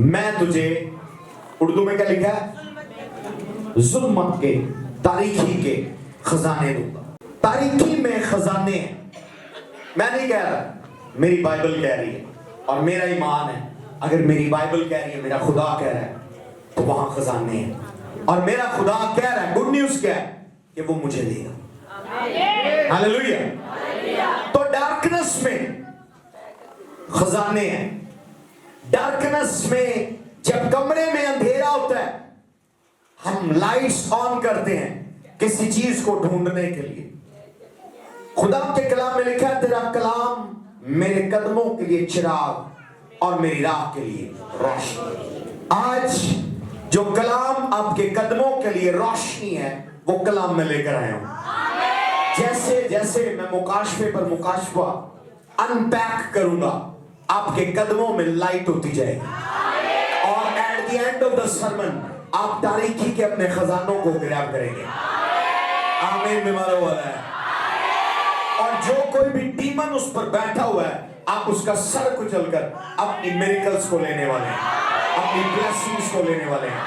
मैं तुझे, उर्दू में क्या लिखा है, जुल्मत के, तारीखी के खजाने दूंगा। तारीखी में खजाने हैं, मैं नहीं कह रहा, मेरी बाइबल कह रही है और मेरा ईमान है। अगर मेरी बाइबल कह रही है, मेरा खुदा कह रहा है, तो वहां खजाने हैं। और मेरा खुदा कह रहा है, गुड न्यूज क्या है, कि वो मुझे देगा। हालेलुया। तो डार्कनेस में खजाने हैं। डार्कनेस में जब कमरे में अंधेरा होता है, हम लाइट्स ऑन करते हैं किसी चीज को ढूंढने के लिए। खुदा के कलाम में लिखा है, तेरा कलाम मेरे कदमों के लिए चिराग और मेरी राह के लिए रोशनी। आज जो कलाम आपके कदमों के लिए रोशनी है, वो कलाम में लेकर आया हूं। जैसे जैसे मैं मुकाशफे पर मुकाशफा अनपैक करूंगा, आपके कदमों में लाइट होती जाएगी और at the end of the sermon आप तारीखी के अपने खजानों को ग्रैब करेंगे। आमीन में मारा हुआ है। और जो कोई भी डीमन उस पर बैठा हुआ है, आप उसका सर कुचलकर अपनी मिरेकल्स को लेने वाले हैं, अपनी ब्लेसिंग्स को लेने वाले हैं।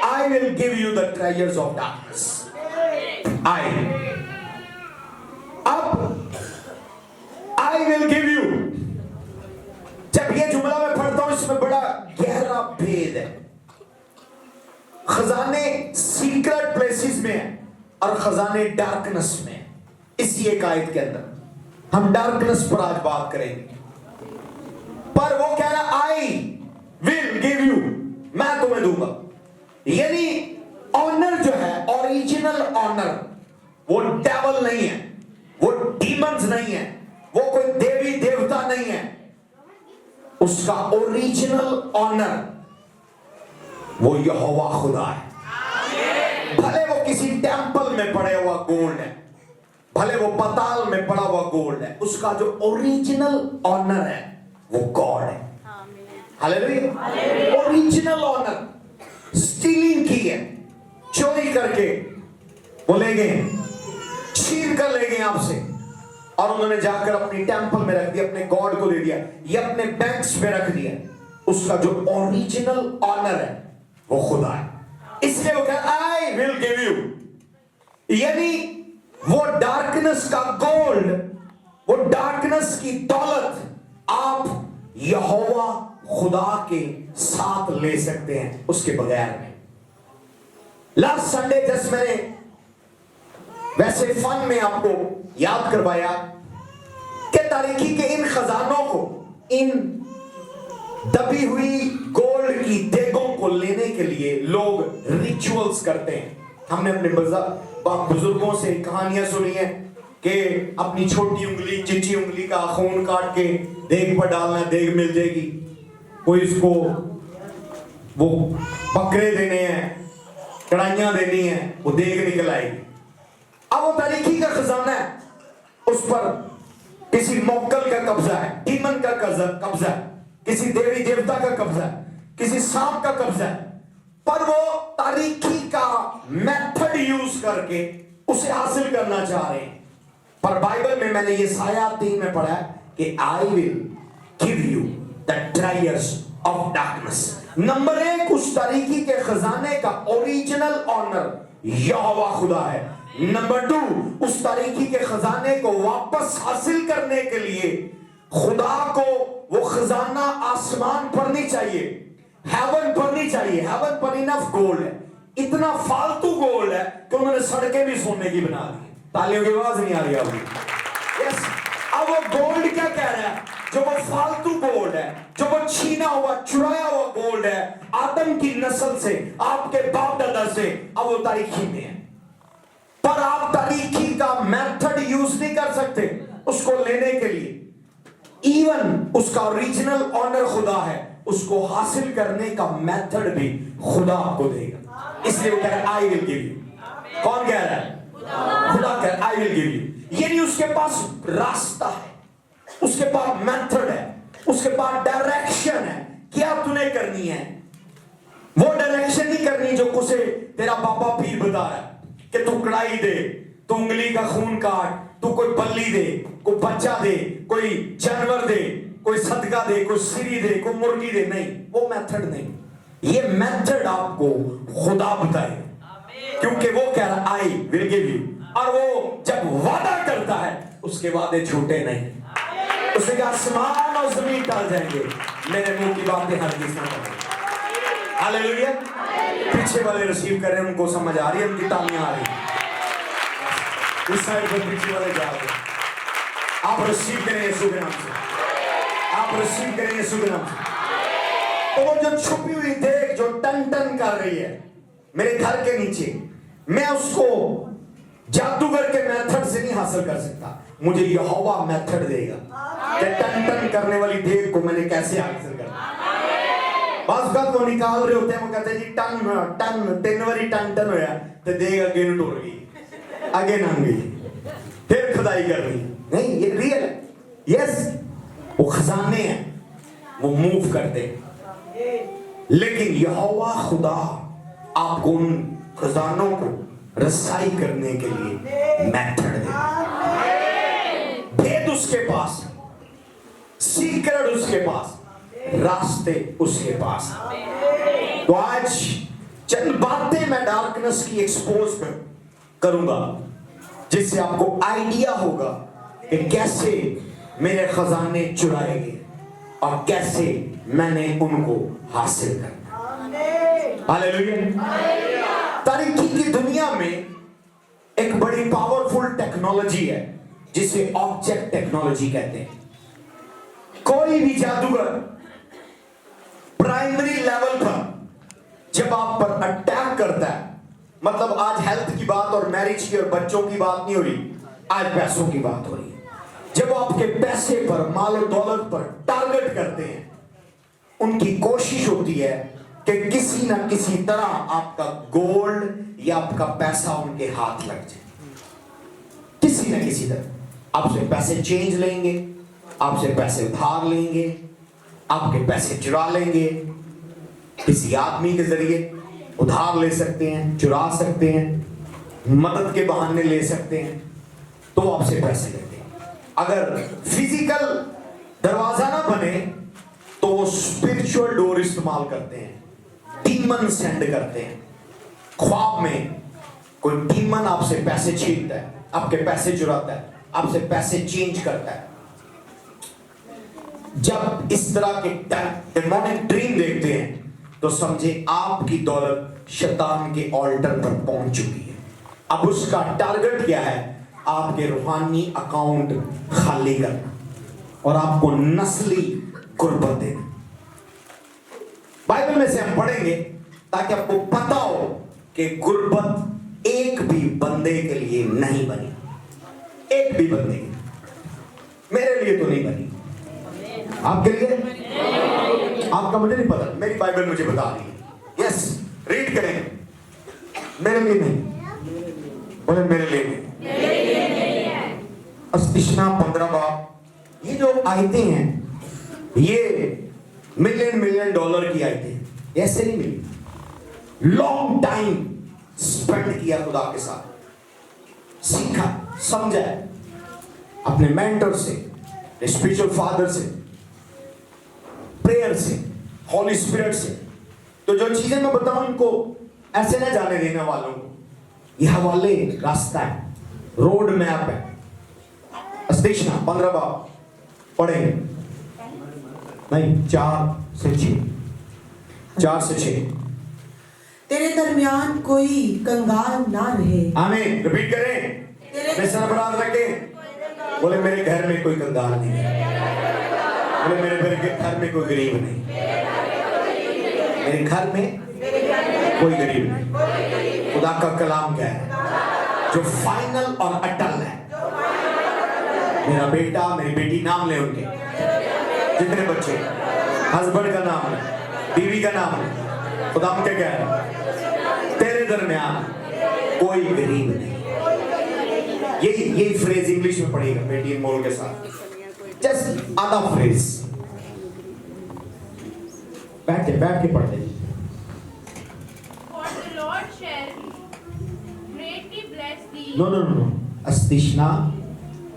I will give you the treasures of darkness. I will give you। जब ये जुमला मैं पढ़ता हूं, इसमें बड़ा गहरा भेद है। खजाने सीक्रेट प्लेसेस में है और खजाने डार्कनेस में है। इसी एक आयत के अंदर हम डार्कनेस पर आज बात करेंगे। पर वो कह रहा, आई विल गिव यू, मैं तुम्हें दूंगा। यानी ऑनर जो है, ओरिजिनल ऑनर, वो डेवल नहीं है, वो डीमंस नहीं है, वो कोई देवी देवता नहीं है। उसका ओरिजिनल ऑनर वो यहोवा खुदा है। भले वो किसी टेंपल में पड़े हुआ गोल्ड है, भले वो पताल में पड़ा हुआ गोल्ड है, उसका जो ओरिजिनल ऑनर है वो गॉड है। हालेलुया। Original honour. स्टीलिंग की है, चोरी करके वो ले गए, छीन कर ले गए आपसे, और उन्होंने जाकर अपनी टेंपल में रख दिया, अपने गॉड को दे दिया, या अपने बैंक्स में रख दिया। उसका जो ओरिजिनल ऑनर है वो खुदा है। इसलिए वो कहा, आई विल गिव यू। यानी वो डार्कनेस का गोल्ड, वो डार्कनेस की दौलत आप यहोवा खुदा के साथ ले सकते हैं, उसके बगैर में। लास्ट संडे जस्ट मैंने वैसे फन में आपको याद करवाया कि तारीखी के इन खजानों को, इन दबी हुई गोल्ड की देगों को लेने के लिए लोग रिचुअल्स करते हैं। हमने अपने बुजुर्गों से कहानियां सुनी है कि अपनी छोटी उंगली, चिची उंगली का खून काट के देग पर डालना, देग मिल जाएगी। कोई इसको वो बकरे देने हैं, कढ़ाइयां देनी है, वो देग निकल आएगी। अब वो तारीखी का खजाना है, उस पर किसी मोक्कल का कब्जा है, डीमन का कब्जा है, किसी देवी देवता का कब्जा है, किसी सांप का कब्जा है। पर वो तारीखी का मेथड यूज करके उसे हासिल करना चाह रहे हैं। पर बाइबल में मैंने ये साया 3 में पढ़ा है कि I will give you the treasures of darkness. Number 1, उस तारीखी के खजाने का ओरिजिनल ऑनर यहोवा खुदा है। नंबर 2, उस तारीखी के खजाने को वापस हासिल करने के लिए खुदा को वो खजाना आसमान पर नहीं चाहिए, हेवन पर नहीं चाहिए। हेवन पर इनफ गोल्ड है, इतना फालतू गोल्ड है कि उन्होंने सड़कें भी सोने की बना दी। तालियों की आवाज नहीं आ रही अभी? यस। अब वो गोल्ड क्या कह रहा है, जो वो फालतू गोल्ड है, जो वो छीना हुआ, चुराया हुआ गोल्ड है आदम की नस्ल से, आपके बाप दादा से, अब वो तारीखी में है। पर आप तारीखी का मेथड यूज नहीं कर सकते उसको लेने के लिए। इवन उसका ओरिजिनल ऑनर खुदा है, उसको हासिल करने का मेथड भी खुदा आपको देगा। इसलिए वो कह रहा है, आई विल गिव यू। कौन कह रहा है? खुदा कह रहा है, आई विल गिव यू। यानी उसके पास रास्ता है, उसके पास मेथड है, उसके पास डायरेक्शन है, क्या तूने करनी है। वो डायरेक्शन नहीं करनी जो उसे तेरा पापा पीर बता रहा है कि तू कढ़ाई दे, तू उंगली का खून काट, तू कोई बल्ली दे, कोई बच्चा दे, कोई जानवर दे। कोई सदका दे, कोई सीरी दे, कोई मुर्गी दे, नहीं, वो मेथड नहीं। ये मेथड आपको खुदा बताए, क्योंकि वो कह रहा आई विल गिव यू, और वो जब वादा करता है उसके वादे झूठे नहीं। उसने कहा आसमान और जमीन टल जाएंगे, मेरे मुंह की बातें हरगिज़ ना टलेंगी। हालेलुया। पीछे वाले रिसीव कर रहे हैं, उनको समझ आ रही है, उनकी तालियां आ रही है। इस साइड पर पीछे वाले जा रहे हैं, आप रिसीव करें यीशु के नाम से, आप रिसीव करें यीशु के नाम से। तो वो जो छुपी हुई देख जो टन टन कर रही है मेरे घर के नीचे, मैं उसको जादूगर के मेथड से नहीं हासिल कर सकता, मुझे यहोवा मेथड देगा कि टन टन करने वाली देख को मैंने कैसे हासिल करना। बस बात वो निकाल रहे होते हैं, वो कहते हैं जी टन टन 3 बारी टन टन होया तो देख अगे न टूट गई, आगे नंग गई, फिर खुदाई करनी। नहीं, ये रियल है। यस, वो खजाने हैं, वो मूव करते हैं, लेकिन यहोवा खुदा आपको उन खजानों को रसाई करने के लिए मेथड देगा। भेद उसके पास, सीक्रेट उसके पास, रास्ते उसके पास। तो आज चंद बातें मैं डार्कनेस की एक्सपोज करूंगा, जिससे आपको आइडिया होगा कि कैसे मेरे खजाने चुराए गए और कैसे मैंने उनको हासिल करना। हालेलुया। तारीकी की दुनिया में एक बड़ी पावरफुल टेक्नोलॉजी है जिसे ऑब्जेक्ट टेक्नोलॉजी कहते हैं। कोई भी जादूगर प्राइमरी लेवल पर जब आप पर अटैक करता है, मतलब आज हेल्थ की बात और मैरिज की और बच्चों की बात नहीं हो रही, आज पैसों की बात हो रही है। जब वो आपके पैसे पर, माल और दौलत पर टारगेट करते हैं, उनकी कोशिश होती है कि किसी ना किसी तरह आपका गोल्ड या आपका पैसा उनके हाथ लग जाए। किसी ना किसी तरह आपसे पैसे चेंज लेंगे, आपसे पैसे उधार लेंगे, आपके पैसे चुरा लेंगे, किसी आदमी के जरिए उधार ले सकते हैं, चुरा सकते हैं, मदद के बहाने ले सकते हैं, तो आपसे पैसे लेते हैं। अगर फिजिकल दरवाजा ना बने तो वो स्पिरिचुअल डोर इस्तेमाल करते हैं, डीमन सेंड करते हैं। ख्वाब में कोई डीमन आपसे पैसे छीनता है, आपके पैसे चुराता है, आपसे पैसे चेंज करता है। जब इस तरह के डेमोनिक ड्रीम देखते हैं तो समझे आपकी दौलत शैतान के ऑल्टर पर पहुंच चुकी है। अब उसका टारगेट क्या है? आपके रूहानी अकाउंट खाली करना और आपको नस्ली गुर्बत देना। बाइबल में से हम पढ़ेंगे ताकि आपको पता हो कि गुर्बत एक भी बंदे के लिए नहीं बनी, एक भी बंदे के, मेरे लिए तो नहीं बनी, आपके लिए, आपका मुझे नहीं पता, मेरी बाइबल मुझे बता रही है। यस, रीड करें, मेरे लिए नहीं, बोले मेरे लिए नहीं। अस्तिशना 15 बाब, ये जो आयतें हैं ये मिलियन डॉलर की आयतें, ऐसे नहीं मिली। लॉन्ग टाइम स्पेंड किया खुदा के साथ, सीखा, समझा अपने मेंटर से, स्पिरिचुअल फादर से, प्रेयर से, हॉली स्पिरिट से। तो जो चीजें मैं बताऊं इनको ऐसे ना जाने देने वालों को, ये हवाले रास्ता है, रोड मैप है। अस्तिशना 15 बाब पढ़ेंगे, नहीं 4 से 6। तेरे दरमियान कोई कंगाल ना रहे। आमीन। रिपीट करें, मैं सरबराह रखें, बोले मेरे घर में कोई कंगाल नहीं है, बोले मेरे घर में कोई गरीब नहीं, मेरे घर में कोई गरीब नहीं। खुदा का कलाम क्या है जो फाइनल और अटल है? मेरा बेटा, मेरी बेटी, नाम ले उनके, जितने बच्चे, हस्बैंड का नाम है, बीवी का नाम है, खुदा मुझे क्या है, तेरे दरमियान कोई गरीब नहीं। यही फ्रेज इंग्लिश में पढ़ेगा बेटी मोल के साथ, जस्ट आधा फ्रेज, बैठ के पढ़ दे। नो, अस्तिशना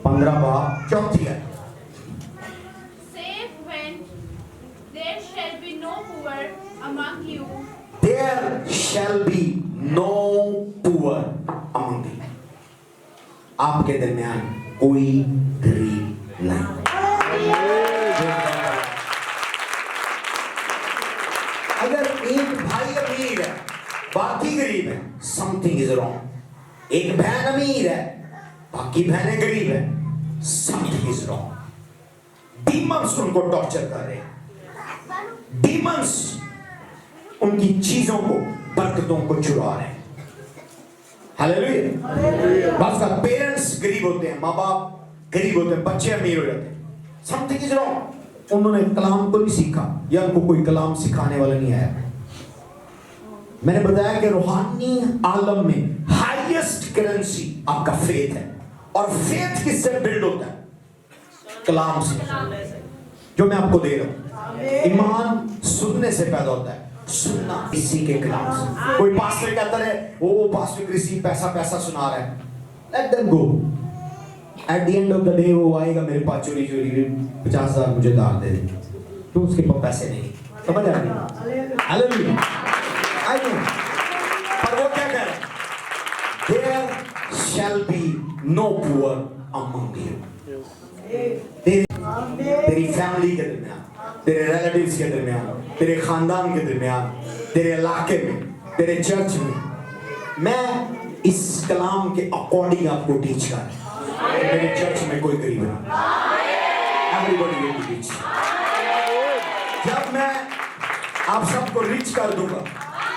15 बाब 4 है। no poor among you. There shall be no poor among you. आपके दरमियान कोई गरीब नहीं। अगर एक भाई अमीर है बाकी गरीब है, समथिंग इज रॉन्ग। एक बहन अमीर है बाकी बहनें गरीब है, समथिंग इज रॉन्ग। डीमंस उनको टॉर्चर कर रहे हैं, डीमंस उनकी चीजों को, बरकतों को चुरा रहे हैं। हालेलुया। बस का पेरेंट्स गरीब होते हैं, माँ बाप गरीब होते हैं, बच्चे अमीर हो जाते हैं, समथिंग इज रॉन्ग। उन्होंने कलाम को नहीं सीखा या उनको कोई कलाम सिखाने वाला नहीं आया। मैंने बताया कि रूहानी आलम में हाईएस्ट करेंसी आपका फेथ है, और फेथ किससे बिल्ड होता है? कलाम से, जो मैं आपको दे रहा हूं। ईमान सुनने से पैदा होता है, सुनना इसी के कलाम से। कोई पास्टर कहता है वो पास्टर कृषि पैसा सुना रहा है, let them go. At the end of the day वो आएगा मेरे पास चोरी 50,000 मुझे दान दे दे, तो उसके पास पैसे नहीं। समझ आ रही? हालेलुया। I know. पर वो क्या कह रहा है? There shall be no poor among you. तेरी फैमिली के दरमियान, तेरे रिलेटिव्स के दरमियान, तेरे खानदान के दरमियान, तेरे इलाके में, तेरे चर्च में, मैं इस कलाम के अकॉर्डिंग आपको टीच कर रहा हूं। मेरे चर्च में कोई गरीब नहीं, एवरीबॉडी विल बी रिच। जब मैं आप सबको रिच कर दूंगा,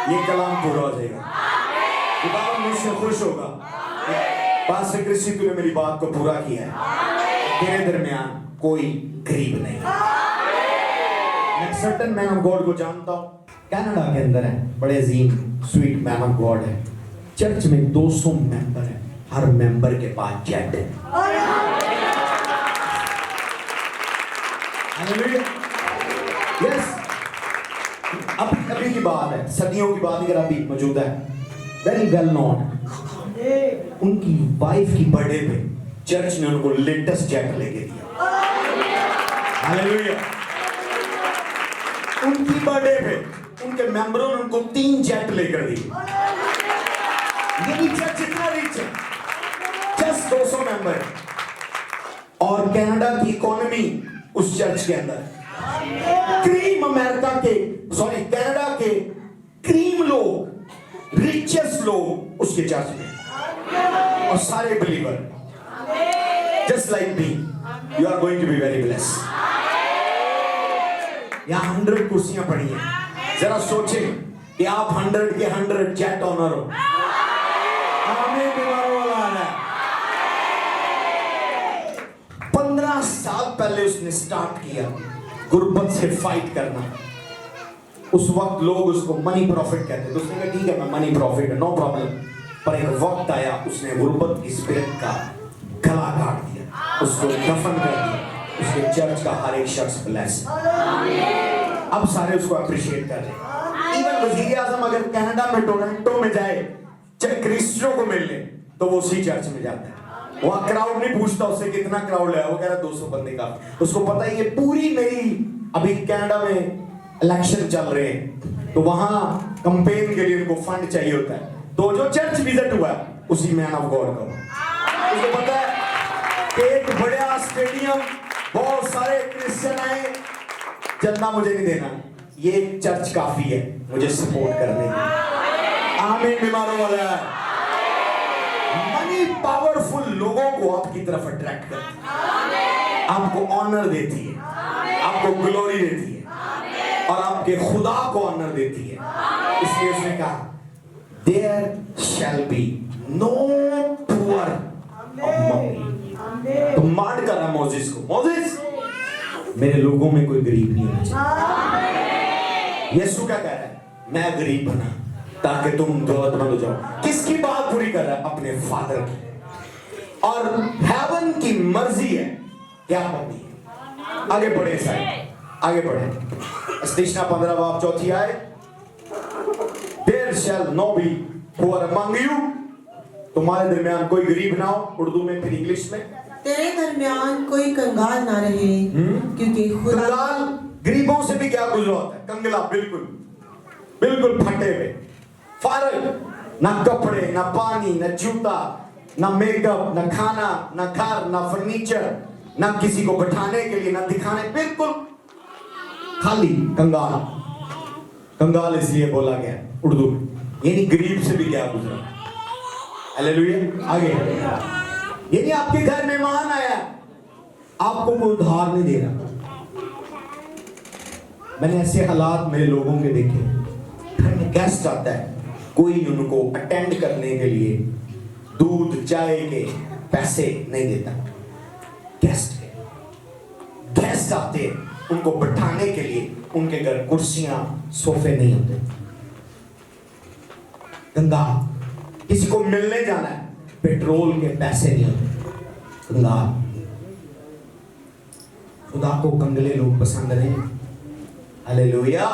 ये कलाम पूरा हो जाएगा, खुदा मुझसे खुश होगा। पास्टर कृषि तूने मेरी बात को पूरा किया है, तेरे दरमियान कोई गरीब नहीं। मैं सर्टेन मैन ऑफ गॉड को जानता हूं, कनाडा के अंदर है, बड़े अजीम स्वीट मैन ऑफ गॉड है। चर्च में 200 मेंबर है, हर मेंबर के पास जेट है। यस, अभी की बात है, सदियों की बात अगर अभी मौजूद है, वेरी वेल नोन। उनकी वाइफ की बर्थडे पे चर्च ने उनको लेटेस्ट जेट लेके दिया। हालेलुया। उनकी बर्थडे पे उनके मेंबरों ने उनको 3 जेट लेकर दिए। ये चर्च इतना रिच है, जस्ट 200 मेंबर, और कनाडा की इकोनॉमी उस चर्च के अंदर, क्रीम अमेरिका के, सॉरी कनाडा के क्रीम लोग, रिचेस्ट लोग उसके चर्च में, और सारे believer, just like me, you are going to be very blessed. यहाँ 100 कुर्सियां पड़ी हैं, जरा सोचें कि आप 100 के 100 जेट ऑनर हो। आमीन। बीमारों वाला आ रहा है। 15 साल पहले उसने स्टार्ट किया गुर्बत से फाइट करना। उस वक्त लोग उसको मनी प्रॉफिट कहते थे, उसने कहा ठीक है मैं मनी प्रॉफिट है, नो प्रॉब्लम। पर एक वक्त आया उसने गुर्बत की स्पिरिट का गला काट दिया, उसको दफन कर दिया। उसके चर्च का हर एक शख्स ब्लेस। अब सारे उसको अप्रिशिएट कर रहे हैं। इवन वजीर आजम अगर कनाडा में टोरंटो में जाए, चाहे क्रिश्चियनों को मिलने, तो वो उसी चर्च में जाता है। वहां क्राउड नहीं पूछता उससे कितना क्राउड है, वो कह रहा 200 बंदे का। उसको पता है ये पूरी मेरी, अभी कनाडा में इलेक्शन चल रहे हैं, तो वहां कैंपेन के लिए उनको फंड चाहिए होता है, तो जो चर्च विजिट हुआ उसी मैन ऑफ गॉड का। उसको पता है कि एक बड़ा स्टेडियम, बहुत सारे क्रिश्चियन आए, चंदा मुझे नहीं देना, ये चर्च काफी है मुझे सपोर्ट करने की। आमीन। बीमारों वाला है। मनी पावरफुल लोगों को आपकी तरफ अट्रैक्ट करती है, आपको ऑनर देती है, आपको ग्लोरी देती है, और आपके खुदा को ऑनर देती है। इसलिए उसने कहा there shall be no poor among you। तो मांड कर रहा मोसेस को, मोसेस मेरे लोगों में कोई गरीब नहीं होना चाहिए। यीशु क्या कह रहा है? मैं गरीब बना ताकि तुम दौलतमंद हो जाओ। किसकी बात पूरी कर रहा है? अपने फादर की। और हेवन की मर्जी है क्या करनी है। आगे बढ़े साहब, आगे बढ़े। स्टेशना 15 बाब 4 आए, There shall no be poor among you। तुम्हारे दरमियान कोई गरीब ना हो। उर्दू में, फिर इंग्लिश में, तेरे दरमियान कोई कंगाल ना रहे, क्योंकि खुदा कंगाल गरीबों से भी क्या गुजरा होता है, कंगला, बिल्कुल बिल्कुल फटे हुए, फारग, ना कपड़े, ना पानी, ना जूता, ना मेकअप, ना खाना, ना घर, ना फर्नीचर, ना किसी को बैठाने के लिए, ना दिखाने, बिल्कुल खाली, कंगाल। कंगाल इसलिए बोला गया उर्दू में, यानी गरीब से भी क्या गुजरा। हालेलुया। आगे, यानी आपके घर मेहमान आया, आपको कोई उधार नहीं दे रहा। मैंने ऐसे हालात मेरे लोगों के देखे, घर में गेस्ट आता है, कोई उनको अटेंड करने के लिए दूध चाय के पैसे नहीं देता। गेस्ट आते हैं, उनको बैठाने के लिए उनके घर कुर्सियां सोफे नहीं होते। गंगा, किसी को मिलने जाना है, पेट्रोल के पैसे नहीं होते। गंगा, खुदा को कंगले लोग पसंद नहीं। हालेलुया।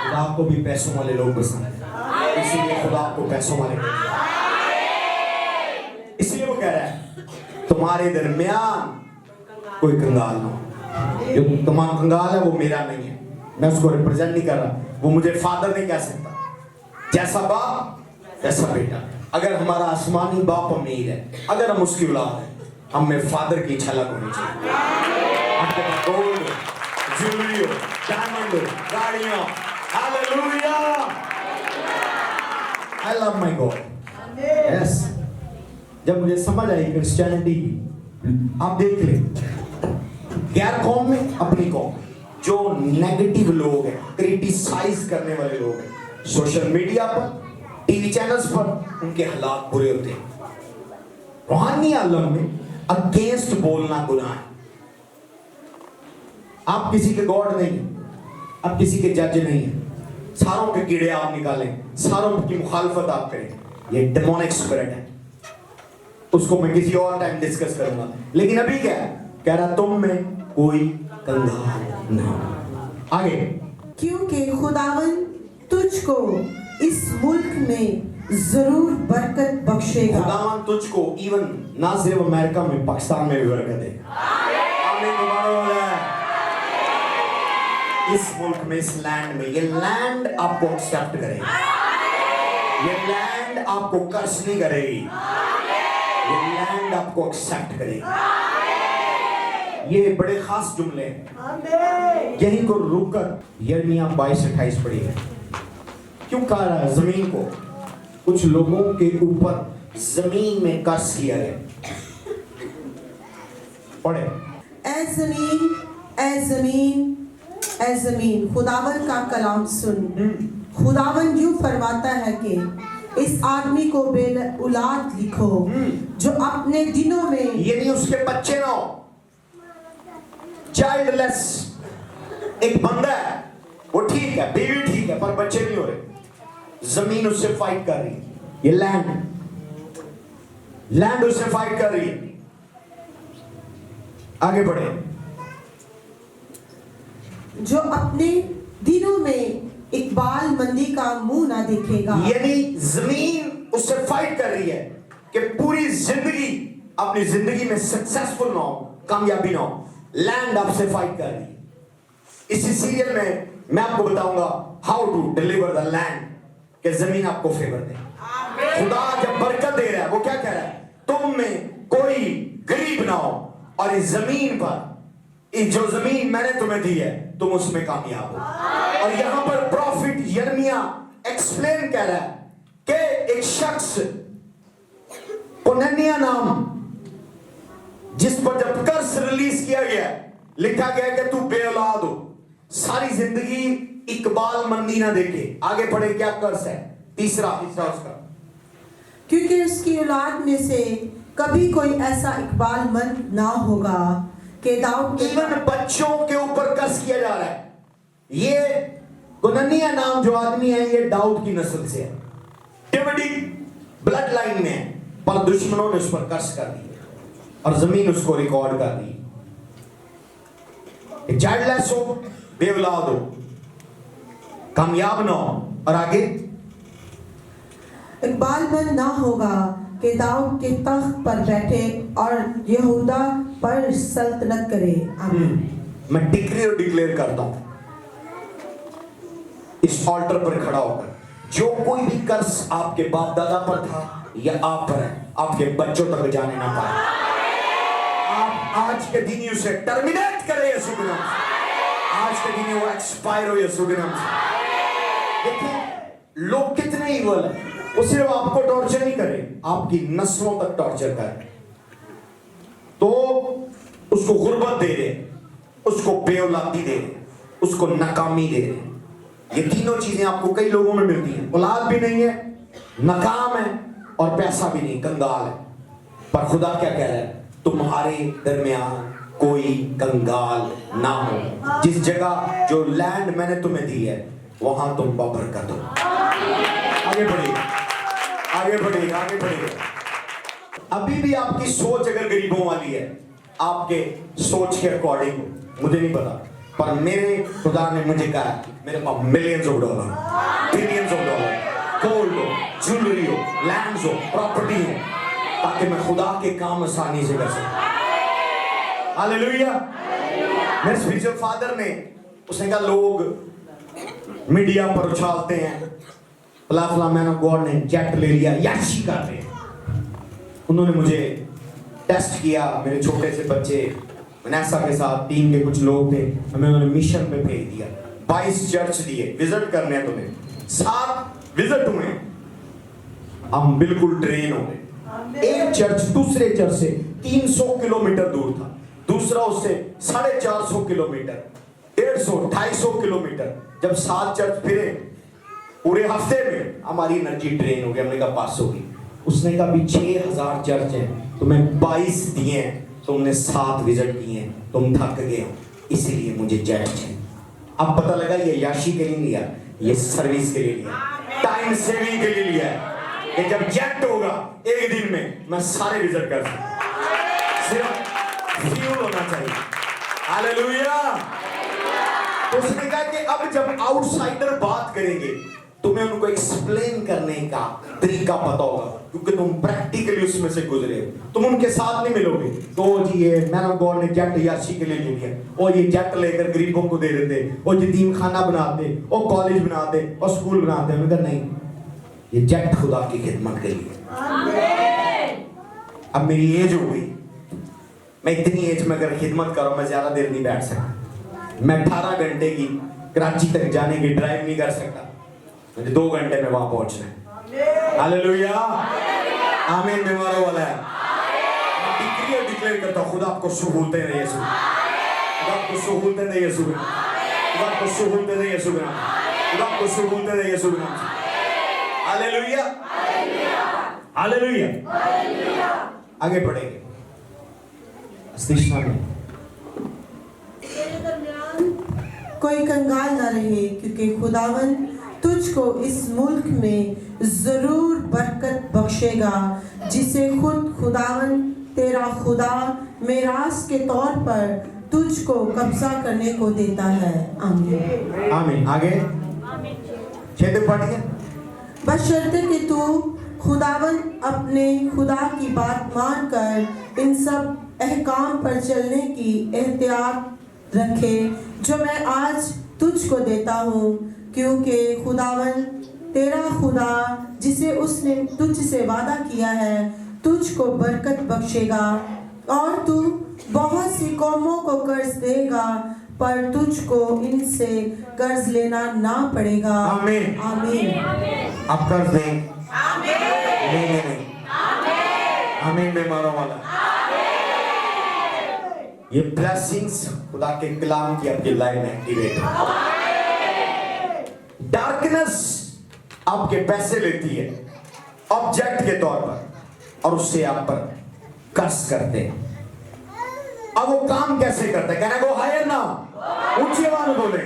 खुदा को भी पैसों वाले लोग पसंद है, इसीलिए खुदा को पैसों वाले, इसलिए वो कह रहा है तुम्हारे दरमियान कोई कंगाल ना हो। जो तुम्हारा कंगाल है वो मेरा नहीं है, मैं उसको रिप्रेजेंट नहीं कर रहा, वो मुझे फादर नहीं कह सकता। जैसा बाप वैसा बेटा। अगर हमारा आसमानी बाप अमीर है, अगर हम उसकी औलाद है, हम में फादर की झलक होनी चाहिए। आपके पास गोल्ड, ज्वेलरी हो, डायमंड हो, गाड़ियां। Hallelujah. I love my God. Yes, जब मुझे समझ आई क्रिश्चियनिटी की, आप देख लें गैर कौम में अपनी कौम, जो नेगेटिव लोग हैं, क्रिटिसाइज करने वाले लोग हैं, सोशल मीडिया पर, टीवी चैनल्स पर, उनके हालात बुरे होते हैं। रूहानी आलम में अगेंस्ट बोलना गुनाह है। आप किसी के गॉड नहीं, आप किसी के जज नहीं है, सारों के कीड़े आप निकालें, सारों की मुखालफत आप करें, ये डेमोनिक स्पिरिट है। उसको मैं किसी और टाइम डिस्कस करूंगा, लेकिन अभी क्या है, कह रहा तुम में कोई कंगाल ना हो। आगे, क्योंकि खुदावन तुझको इस मुल्क में जरूर बरकत बख्शेगा। खुदावन तुझको इवन ना सिर्फ अमेरिका में, पाकिस्तान में भी बरकत देगा। आमीन। इस मुल्क में, इस लैंड में, ये लैंड आपको एक्सेप्ट करेगी, ये लैंड आपको कर्ज नहीं करेगी, ये लैंड आपको एक्सेप्ट करेगी। ये बड़े खास जुमले हैं, यहीं को रुककर यिर्मयाह 22-28 पढ़िए। क्यों कह रहा है जमीन को, कुछ लोगों के ऊपर जमीन में कर्ज किया गया। पढ़े, ऐ जमीन, ऐ जमीन, ऐ जमीन, खुदावन का कलाम सुन। खुदावन यूं फरमाता है कि इस आदमी को बेऔलाद लिखो, जो अपने दिनों में, ये नहीं उसके बच्चे ना हो, चाइल्डलेस। एक बंदा है, वो ठीक है, बीवी ठीक है, पर बच्चे नहीं हो रहे। जमीन उससे फाइट कर रही है, ये लैंड उससे फाइट कर रही है। आगे बढ़े, जो अपने दिनों में इकबाल मंदी का मुंह ना देखेगा। यानी जमीन उससे फाइट कर रही है कि पूरी जिंदगी, अपनी जिंदगी में सक्सेसफुल ना हो, कामयाबी ना हो। लैंड आपसे फाइट कर रही है। इसी सीरियल में मैं आपको बताऊंगा how to deliver the land, कि जमीन आपको फेवर दे। खुदा जब बरकत दे रहा है, वो क्या कह रहा है, तुम में कोई गरीब ना हो, और इस जमीन पर, जो जमीन मैंने तुम्हें दी है, तुम उसमें कामयाब हो। और यहां पर प्रॉफिट यिर्मयाह एक्सप्लेन कह रहा है कि एक शख्स कोनन्या नाम, जिस पर जब कर्ज रिलीज किया गया, लिखा गया कि तू बेऔलाद हो, सारी जिंदगी इकबाल मंदी ना देखे। आगे पढ़े, क्या कर्ज है, तीसरा हिस्सा उसका, क्योंकि उसकी औलाद में से कभी कोई ऐसा इकबालमंद ना होगा कि दाऊद के, इवन बच्चों के ऊपर कर्ज किया जा रहा है। ये कोनन्या नाम जो आदमी है, ये दाऊद की नस्ल से है, डेविडिक ब्लड लाइन में है, पर दुश्मनों ने उस पर कर्ज कर दिया और जमीन उसको रिकॉर्ड कर दी। चाइल्डलेस हो, बेऔलाद हो, कामयाब ना हो। और आगे, इकबालमंद ना होगा कि दाऊद के तख्त पर बैठे और यहूदा पर सल्तनत करे। आमीन। मैं डिक्री और डिक्लेयर करता हूं, इस ऑल्टर पर खड़ा होकर, जो कोई भी कर्ज आपके बाप दादा पर था या आप पर है, आपके बच्चों तक जाने ना पाए। आप आज के दिन ही उसे टर्मिनेट करें यीशु के नाम से। आज के दिन ही वो एक्सपायर हो यीशु के नाम से। देखिए लोग कितने इवल है, वो सिर्फ आपको टॉर्चर नहीं करे, आपकी नस्लों तक टॉर्चर करे। तो उसको गुर्बत दे रहे, उसको बेऔलादी दे रहे, उसको नाकामी दे रहे। ये तीनों चीजें आपको कई लोगों में मिलती हैं। औलाद भी नहीं है, नाकाम है और पैसा भी नहीं, कंगाल है। पर खुदा क्या कह रहा है? तुम्हारे दरमियान कोई कंगाल ना हो। जिस जगह जो लैंड मैंने तुम्हें दी है वहां तुम बरकत हो। आगे बढ़िए, आगे बढ़िए, आगे बढ़िए। अभी भी आपकी सोच अगर गरीबों वाली है, आपके सोच के अकॉर्डिंग, मुझे नहीं पता, पर मेरे खुदा ने मुझे कहा मेरे पास millions of dollar, billions of dollar, gold हो, ज्वेलरी हो, लैंड्स हो, प्रॉपर्टी हो, ताकि मैं खुदा के काम आसानी से कर सकूं। हालेलुया। मेरे स्पिरिचुअल फादर ने, उसने कहा लोग मीडिया पर उछालते हैं फला मैन ऑफ गॉड ने जेट ले लिया, याशी कर रहे हैं। उन्होंने मुझे टेस्ट किया, मेरे छोटे से बच्चे वनेसा के साथ, टीम के कुछ लोग थे, हमें उन्होंने मिशन पे भेज दिया। 22 चर्च दिए, विजिट करने हैं तुम्हें। 7 विजिट हुए, हम बिल्कुल ट्रेन हो गए। एक चर्च दूसरे चर्च से 300 किलोमीटर दूर था, दूसरा उससे 450 किलोमीटर, 150, 250 किलोमीटर। जब 7 चर्च फिरे पूरे हफ्ते में, हमारी एनर्जी ड्रेन हो गई। हमने कहा पास होगी। उसने कहा अभी 6000 चर्च हैं, तुम्हें 22 दिए हैं, तुमने 7 विजिट किए हैं, तुम थक गए हो, इसीलिए मुझे जेट चाहिए। अब पता लगा ये याशी के लिए लिया, ये सर्विस के लिए लिया, टाइम सेविंग के लिए लिया है। कि जब जेट होगा एक दिन में मैं सारे विजिट कर सकूं, सिर्फ फ्यूल होना चाहिए। हालेलुया। तो उसने कहा कि अब जब आउटसाइडर बात करेंगे तुम्हें उनको एक्सप्लेन करने का तरीका पता होगा, क्योंकि तुम प्रैक्टिकली उसमें से गुजरे हो। तुम उनके साथ नहीं मिलोगे तो जी ये मैन ऑफ गॉड ने जेट याशी के लिए ले लिया, और ये जेट लेकर गरीबों को दे देते, और यतीम खाना बनाते, और कॉलेज बनाते, और स्कूल बनाते। मगर नहीं, ये जेट खुदा की खिदमत के लिए। अब मेरी एज हो गई, मैं इतनी एज में अगर खिदमत करूं, मैं ज्यादा देर नहीं बैठ सकता। मैं 18 घंटे की कराची तक जाने की ड्राइव नहीं कर सकता, मुझे 2 घंटे में वहां पहुंचना है। हालेलुया। आमीन। बीमारों वाला है, मैं डिक्री और डिक्लेयर करता हूं, खुदा आपको सहूलतें दे यीशु, खुदा आपको सहूलतें दे यीशु, खुदा आपको सहूलतें दे यीशु, खुदा आपको सहूलतें दे यीशु। Hallelujah, hallelujah. आगे बढ़ेंगे। कोई कंगाल न रहे, क्योंकि खुदावन तुझको इस मुल्क में जरूर बरकत बख्शेगा, जिसे खुद खुदावन तेरा खुदा मेरास के तौर पर तुझको कब्जा करने को देता है। आमीन। आमीन। आगे 6 पढ़िए। बशर्ते कि तू खुदावन अपने खुदा की बात मानकर इन सब अहकाम पर चलने की एहतियात रखे जो मैं आज तुझको देता हूँ, क्योंकि खुदावन तेरा खुदा जिसे उसने तुझसे वादा किया है तुझको बरकत बख्शेगा, और तू बहुत सी कौमों को कर्ज देगा, पर तुझको इनसे कर्ज लेना ना पड़ेगा। आमीन। आमीन। आप कर्ज दें? नहीं। आमीन। बीमारों वाला, ये ब्लेसिंग्स खुदा के कलाम की आपकी लाइफ में एक्टिवेट है। डार्कनेस आपके पैसे लेती है ऑब्जेक्ट के तौर पर, और उससे आप पर कर्ज करते हैं। अब वो काम कैसे करता है? कहना गो हायर ना, ऊंची आवाज में बोले।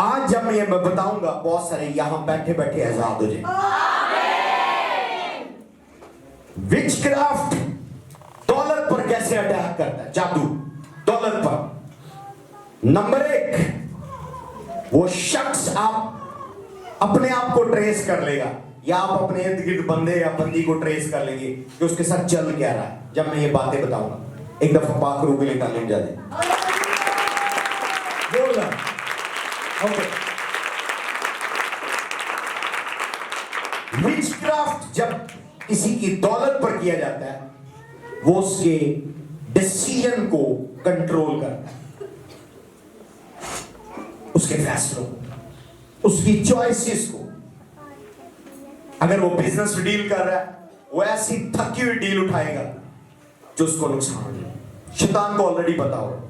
आज जब मैं ये बताऊंगा, बहुत सारे यहां बैठे बैठे आजाद हो जाए। विचक्राफ्ट डॉलर पर कैसे अटैक करता है? जादू डॉलर पर। नंबर 1, वो शख्स आप अपने आप को ट्रेस कर लेगा, या आप अपने इर्द गिर्द बंदे या बंदी को ट्रेस कर लेंगे कि उसके साथ चल क्या रहा है। जब मैं ये बातें बताऊंगा, एक दफा पाक रूह के लिए तालीम जा दे। बोला ओके, विचक्राफ्ट जब किसी की दौलत पर किया जाता है, वो उसके डिसीजन को कंट्रोल करता है, उसके फैसलों, उसकी चॉइसेस को। अगर वो बिजनेस डील कर रहा है, वो ऐसी थकी हुई डील उठाएगा जो उसको नुकसान हो जाए। शैतान को ऑलरेडी पता हो,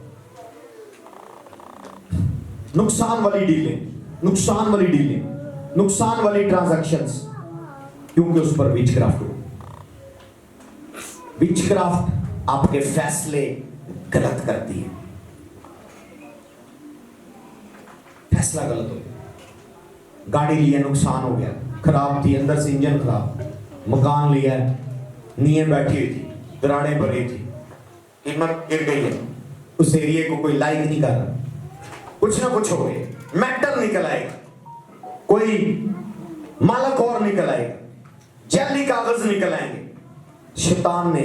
नुकसान वाली डीलें, नुकसान वाली डीलें, नुकसान वाली ट्रांजैक्शंस, क्योंकि उस पर विचक्राफ्ट हो। विचक्राफ्ट आपके फैसले गलत करती है, फैसला गलत हो गया। गाड़ी लिया, नुकसान हो गया, खराब थी, अंदर से इंजन खराब। मकान लिया, नींव बैठी हुई थी, दराड़ें भरी थी, कीमत गिर गई है, उस एरिया को कोई लाइक नहीं कर रहा, कुछ ना कुछ हो गया, मेटल निकल आएगा, कोई मालक और निकल आएगा, जैली कागज निकल आएंगे। शैतान ने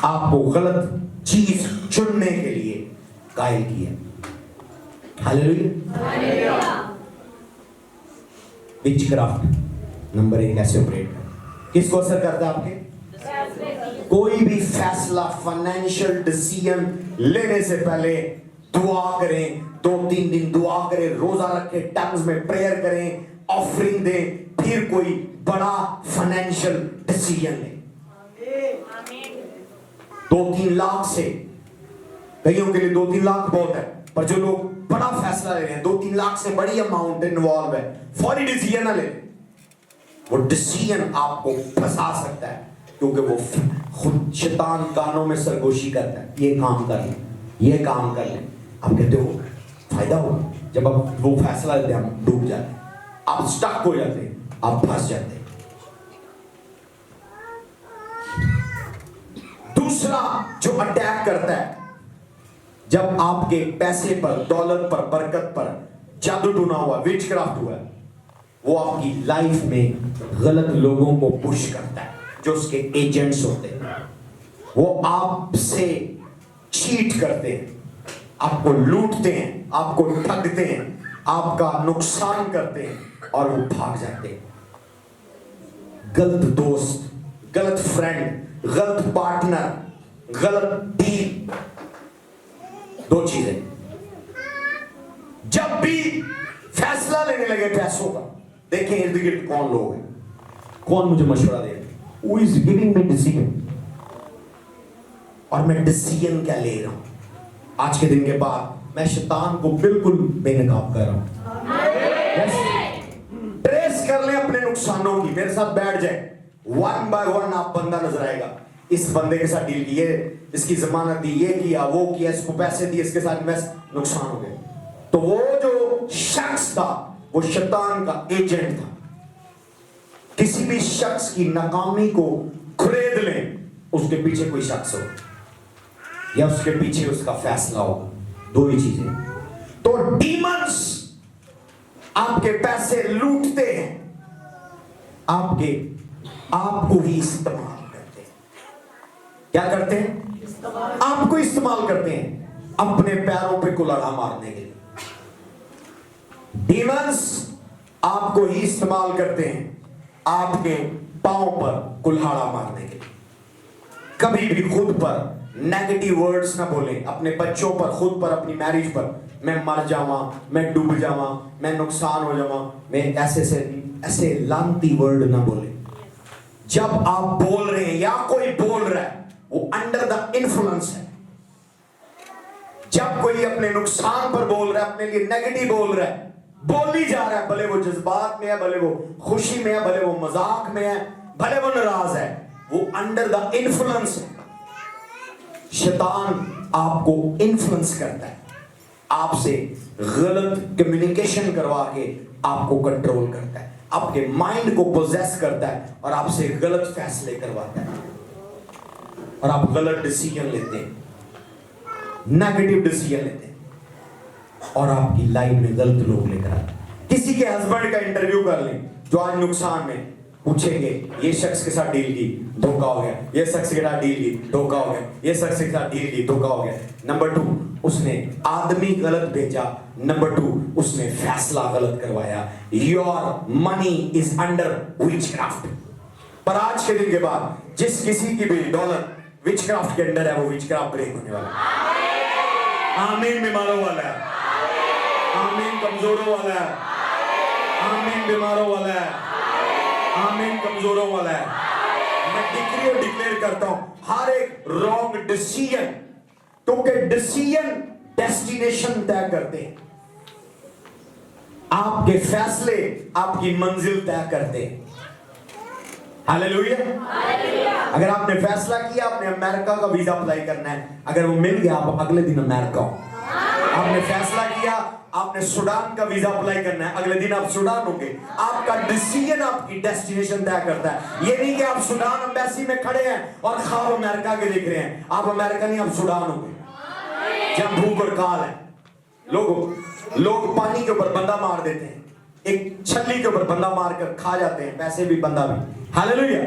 आपको गलत चीज चुनने के लिए कायल किया। हालेलुया। विचक्राफ्ट नंबर 1 कैसे ऑपरेट करता है, किसको असर करता है? आपके कोई भी फैसला, फाइनेंशियल डिसीजन लेने से पहले दुआ करें, 2-3 दिन दुआ करें, रोजा रखें, टंग्स में प्रेयर करें, ऑफरिंग दें, फिर कोई बड़ा फाइनेंशियल डिसीजन लें। 2-3 लाख से, कईयों के लिए 2-3 लाख बहुत है, पर जो लोग बड़ा फैसला ले रहे हैं, 2-3 लाख से बड़ी अमाउंट इन्वॉल्व है, फौरी डिसीजन ना ले। वो डिसीजन आपको फंसा सकता है, क्योंकि वो खुद शैतान कानों में सरगोशी करता है, ये काम कर लें, ये काम कर लें। आप कहते हो फायदा होगा, जब आप वो फैसला लेते हैं, हम डूब जाते हैं, आप स्टक हो जाते हैं, आप फंस जाते हैं। दूसरा जो अटैक करता है, जब आपके पैसे पर, दौलत पर, बरकत पर जादू टूना हुआ, विचक्राफ्ट हुआ, वो आपकी लाइफ में गलत लोगों को पुश करता है, जो उसके एजेंट्स होते हैं। वो आपसे चीट करते हैं, आपको लूटते हैं, आपको ठगते हैं, आपका नुकसान करते हैं और वो भाग जाते हैं। गलत दोस्त, गलत फ्रेंड, गलत पार्टनर, गलत डील, 2 चीजें। जब भी फैसला लेने लगे पैसों का, देखें इर्द गिर्द कौन लोग हैं, कौन मुझे मशवरा दे रहे हैं, who is giving me decision, और मैं डिसीजन क्या ले रहा हूं। आज के दिन के बाद मैं शैतान को बिल्कुल बेनकाब कर रहा हूं। ट्रेस कर ले अपने नुकसानों की, मेरे साथ बैठ जाए, 1 by 1 आप बंदा नजर आएगा, इस बंदे के साथ डील की, इसकी जमानत दी, ये किया, वो किया, इसको पैसे दिए, इसके साथ इन्वेस्ट, नुकसान हो गया। तो वो जो शख्स था, वो शैतान का एजेंट था। किसी भी शख्स की नाकामी को खरीद लें, उसके पीछे कोई शख्स हो या उसके पीछे उसका फैसला होगा, 2 ही चीजें। तो डीमंस आपके पैसे लूटते हैं, आपको ही इस्तेमाल करते हैं। क्या करते हैं? आपको इस्तेमाल करते हैं अपने पैरों पे कुल्हाड़ा मारने के लिए। डीमंस आपको ही इस्तेमाल करते हैं आपके पांव पर कुल्हाड़ा मारने के लिए। कभी भी खुद पर नेगेटिव वर्ड्स ना बोलें, अपने बच्चों पर, खुद पर, अपनी मैरिज पर, मैं मर जावा, मैं डूब जावा, मैं नुकसान हो जावा, मैं ऐसे लानती वर्ड ना बोले। जब आप बोल रहे हैं या कोई बोल रहा है, वो अंडर द इन्फ्लुएंस है। जब कोई अपने नुकसान पर बोल रहा है, अपने लिए नेगेटिव बोल रहा है, बोली जा रहा है, भले वो जज्बात में है, भले वो खुशी में है, भले वो मजाक में है, भले वो नाराज है, वो अंडर द इन्फ्लुएंस है। शैतान आपको इन्फ्लुएंस करता है, आपसे गलत कम्युनिकेशन करवा के आपको कंट्रोल करता है, आपके माइंड को पोजेस करता है और आपसे गलत फैसले करवाता है, और आप गलत डिसीजन लेते हैं, नेगेटिव डिसीजन लेते हैं, और आपकी लाइफ में गलत लोग लेकर आते हैं। किसी के हस्बैंड का इंटरव्यू कर लें जो आज नुकसान में, पूछेंगे ये शख्स के साथ डील की, धोखा हो गया, ये शख्स के साथ डील की, धोखा हो गया, ये शख्स के साथ डील की, धोखा हो गया। नंबर 2, उसने आदमी गलत भेजा। नंबर 2, उसने फैसला गलत करवाया। Your money is under witchcraft. पर आज के दिन के बाद जिस किसी की भी दौलत विचक्राफ्ट के अंडर है, वो विचक्राफ्ट ब्रेक होने वाला है। आमीन बीमारों वाला है, आमीन कमजोरों वाला है, आमीन बीमारों वाला है, आमीन कमजोरों वाला है। मैं डिक्री और डिक्लेयर करता हूं हर एक रॉन्ग डिसीजन, क्योंकि डिसीजन डेस्टिनेशन तय करते हैं। आपके फैसले आपकी मंजिल तय करते हैं। हालेलुया। अगर आपने फैसला किया आपने अमेरिका का वीजा अप्लाई करना है, अगर वो मिल गया आप अगले दिन अमेरिका हो। आपने फैसला किया आपने सूडान का वीजा अप्लाई करना है, अगले दिन आप सूडान होंगे। आपका डिसीजन आपकी डेस्टिनेशन तय करता है। ये नहीं कि आप सूडान एम्बेसी में खड़े हैं और ख्वाब अमेरिका के देख रहे हैं। आप अमेरिका नहीं, आप सूडान होंगे जब भूख और काल है। लोग पानी के ऊपर बंदा मार देते हैं, एक छल्ली के ऊपर बंदा मारकर खा जाते हैं, पैसे भी बंदा भी। हालेलुया।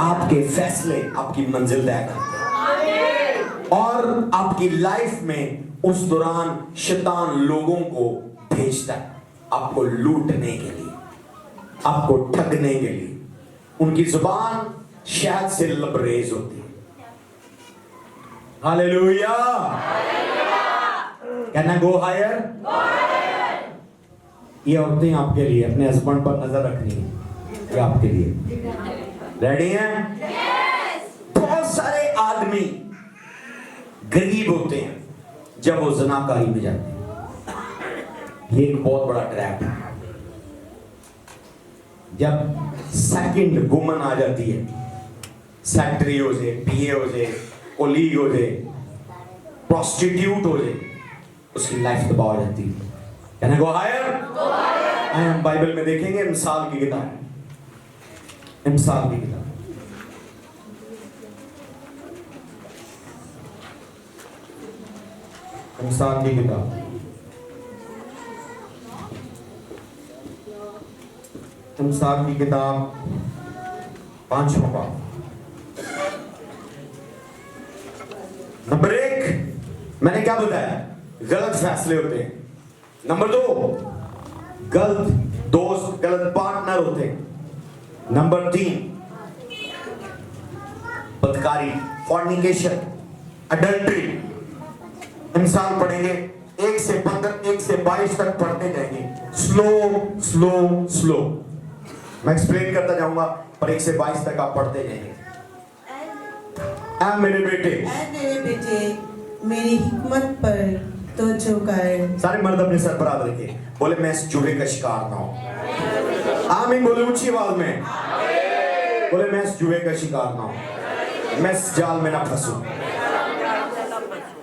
आपके फैसले आपकी मंजिल तय करते हैं। और आपकी लाइफ में उस दौरान शैतान लोगों को भेजता है आपको लूटने के लिए, आपको ठगने के लिए। उनकी जुबान शहद से लबरेज होती है। हालेलुया। कहना गो हायर। ये औरतें आपके लिए अपने हस्बैंड पर नजर रखनी है, ये आपके लिए। रेडी हैं? बहुत सारे आदमी गरीब होते हैं जब वो ज़नाकारी में जाते हैं। ये एक बहुत बड़ा ट्रैप है। जब सेकंड वुमन आ जाती है, सेक्रेटरी हो जाए, पीए हो जाए, कोलीग हो जाए, प्रोस्टिट्यूट हो जाए, उसकी लाइफ तबाह हो जाती है। कहने को हायर। हम बाइबल में देखेंगे मिसाल की किताब, मिसाल की किताब। मिसाल की किताब, मिसाल की किताब 5वां बाब। नंबर 1 मैंने क्या बताया? गलत फैसले होते हैं। नंबर 2 गलत दोस्त, गलत पार्टनर होते हैं। नंबर 3 बदकारी, फॉर्निकेशन, अडल्ट्री। इंसान पढ़ेंगे 1 से 15, 1 से 22 तक पढ़ते जाएंगे, स्लो स्लो स्लो। मैं एक्सप्लेन करता जाऊंगा पर 1 से 22 तक आप पढ़ते जाएंगे। ऐ मेरे बेटे, मेरी हिकमत पर तवज्जो कर। सारे मर्द अपने सर पर हाथ रखे, बोले मैं इस जुए का शिकार ना हूं। आमीन बोले ऊंची आवाज में। बोले मैं इस जुए का शिकार ना हूं, मैं इस जाल में ना फंसूं।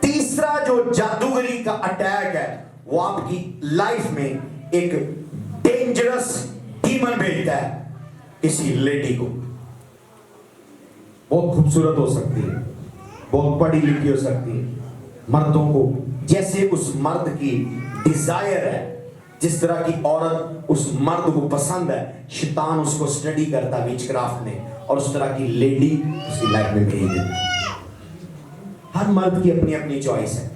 तीसरा जो जादूगरी का अटैक है वो आपकी लाइफ में एक डेंजरस डीमन भेजता है किसी लेडी को। बहुत खूबसूरत हो सकती है, बहुत पढ़ी लिखी हो सकती है। मर्दों को जैसे उस मर्द की डिजायर है, जिस तरह की औरत उस मर्द को पसंद है, शैतान उसको स्टडी करता है विचक्राफ्ट में और उस तरह की लेडी उसकी लाइफ में भेज देता है। हर मर्द की अपनी अपनी चॉइस है।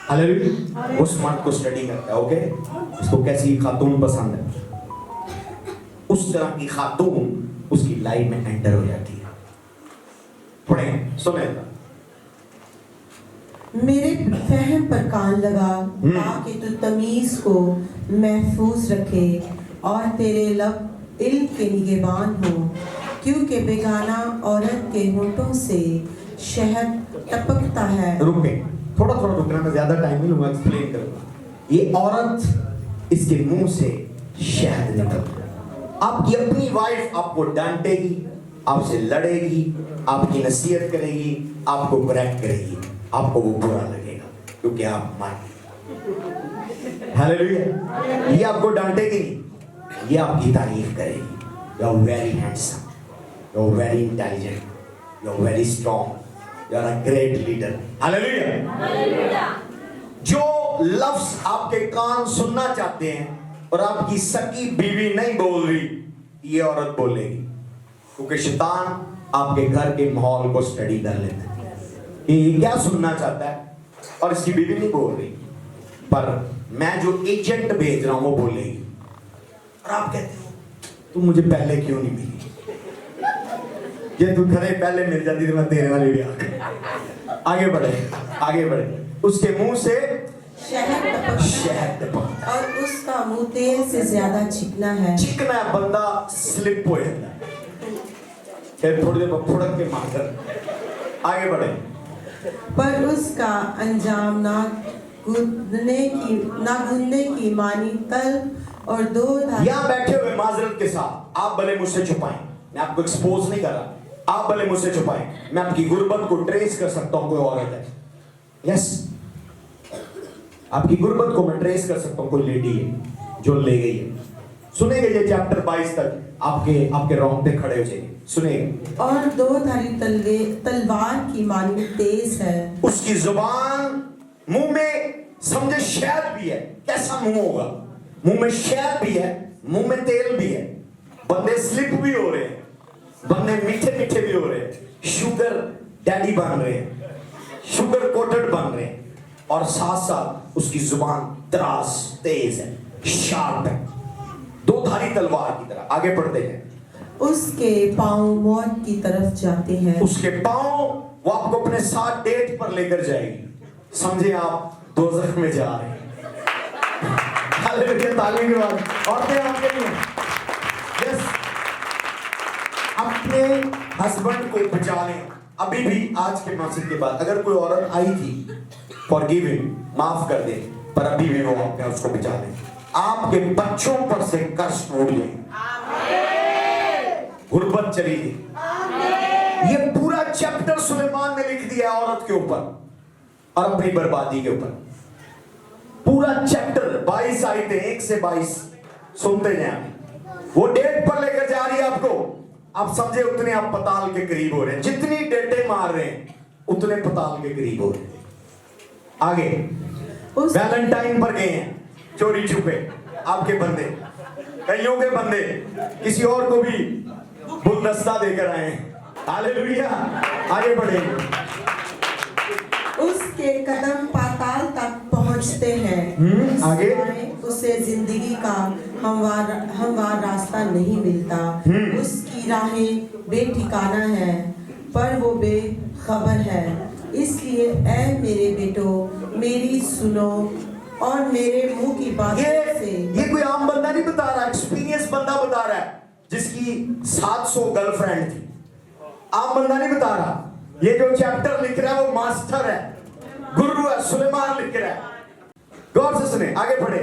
हालेलुया। उस मर्द को स्टडी करता है, ओके, उसको कैसी खातून पसंद है, उस तरह की खातून उसकी लाइफ में एंटर हो जाती है। पढ़े सुने। मेरे फहम पर कान लगा ताकि तू तमीज को महफूज रखे और तेरे लब इल्म के निगहबान हो, क्योंकि बेगाना औरत के होठों से शहद टपकता है। रुके, थोड़ा थोड़ा रुकना, मैं ज्यादा टाइम नहीं लूंगा, एक्सप्लेन करूंगा। ये औरत, इसके मुंह से शहद निकलता है। आपकी अपनी वाइफ आपको डांटेगी, आपसे लड़ेगी, आपकी नसीहत करेगी, आपको करेक्ट करेगी, आपको वो बुरा लगेगा क्योंकि आप माने। हालेलुया। ये आपको डांटेगी नहीं, ये आपकी तारीफ करेगी। You are very handsome, you are very intelligent, you are very strong, you are a great leader. Hallelujah. जो लफ्ज आपके कान सुनना चाहते हैं और आपकी सकी बीवी नहीं बोल रही, ये औरत बोलेगी, क्योंकि शैतान आपके घर के माहौल को स्टडी कर लेता है कि ये क्या सुनना चाहता है, और इसकी बीवी नहीं बोल रही, पर मैं जो एजेंट भेज रहा हूं वो बोलेगी। और आप कहते हो तू मुझे पहले क्यों नहीं मिली, ये तू खरे पहले मिल जाती तो मैं तेरे वाली भी आगे बढ़े, आगे बढ़े। उसके मुंह से शहद टपकता और उसका मुंह तेल से ज्यादा चिकना है। चिकना बंदा स्लिप हो जाता है, फिर थोड़ी देर बाद फुड़क के मारकर आगे बढ़े। पर उसका अंजाम ना गूंदने की मानी तल और दो धागे। यहाँ बैठे हुए माजरत के साथ आप भले मुझसे छुपाएं, मैं आपको एक्सपोज नहीं कर रहा, आप भले मुझसे छुपाएं, मैं आपकी गुर्बत को ट्रेस कर सकता हूं। कोई औरत है, यस, आपकी गुर्बत को मैं ट्रेस कर सकता हूं, कोई लेडी है जो ले गई है। सुनेंगे ये चैप्टर 22 तक, आपके रोंगटे खड़े हो जाएंगे, सुनेंगे। और दो धारी तलवार की मानी तेज है। उसकी जुबान मुंह में समझे शहद भी है, कैसा मुंह होगा, मुंह में शहद भी है, मुंह में तेल भी है, बंदे स्लिप भी हो रहे हैं, बंदे मीठे मीठे भी हो रहे हैं, शुगर डैडी बन रहे हैं, शुगर कोटेड बन रहे हैं, और साथ साथ उसकी जुबान दराज तेज है, शार्प है, दो धारी तलवार की तरह। आगे बढ़ते हैं। उसके पांव मौत की तरफ जाते हैं। उसके पांव वो आपको अपने साथ डेट पर लेकर जाएगी, समझे आप दोज़ख में जा रहे हैं। हालेलुया, ताली के बाद औरतें आपके लिए, यस, अपने हस्बैंड को बचा लें। अभी भी आज के मैसेज के बाद अगर कोई औरत आई थी, फॉरगिव हिम, माफ कर दे, पर अभी भी वो आपने उसको बचा लें। आपके बच्चों पर से कर्ज उड़ ले, गुर्बत चली गई। ये पूरा चैप्टर सुलेमान ने लिख दिया औरत के ऊपर और अपनी बर्बादी के ऊपर। पूरा चैप्टर 22 आयतें 1 से 22 सुनते जाए। वो डेट पर लेकर जा रही है आपको, आप समझे उतने आप पताल के करीब हो रहे हैं, जितनी डेटे मार रहे हैं उतने पताल के करीब हो रहे हैं। आगे वैलेंटाइन पर गए हैं चोरी छुपे, आपके बंदे, कईयों के बंदे किसी और को भी गुलदस्ता देकर आए हैं। हालेलुया, आगे बढ़ेंगे। उसके कदम पाताल तक पहुंचते हैं। आगे उसे जिंदगी का हमवार रास्ता नहीं मिलता। उसकी राहें बेठिकाना है, पर वो बेखबर है। इसलिए ऐ मेरे बेटो मेरी सुनो और मेरे मुंह की बातों से। ये कोई आम बंदा नहीं बता रहा, एक्सपीरियंस बंदा बता रहा है, जिसकी 700 गर्लफ्रेंड थी। आम बंदा नहीं बता रहा। ये जो चैप्टर लिख रहा है वो मास्टर है, गुरु है, सुलेमान लिख रहा है। गौर से सुने, आगे बढ़े।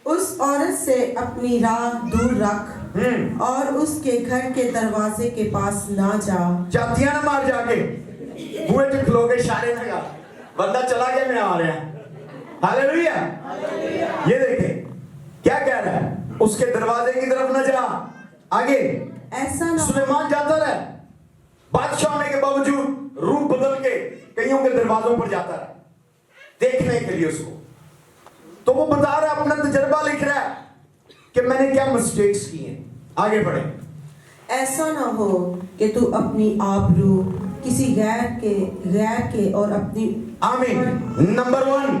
उस औरत से अपनी राह दूर रख और उसके घर के दरवाजे के पास ना जा। जातियां ना मार जाके बुए च खलो के इशारे लगा, बंदा चला गया, मैं आ रहा। हालेलुया, ये देखे क्या कह रहा है, उसके दरवाजे की तरफ न जा। आगे ऐसा ना सुलेमान जाता रहा, बादशाह होने के बावजूद रूप बदल के कईयों के दरवाजों पर जाता रहा देखने के लिए उसको। तो वो बता रहा, अपना तजर्बा लिख रहा है कि मैंने क्या मिस्टेक्स की हैं। आगे बढ़े। ऐसा ना हो कि तू अपनी आबरू किसी गैर के और अपनी आमीन। नंबर 1,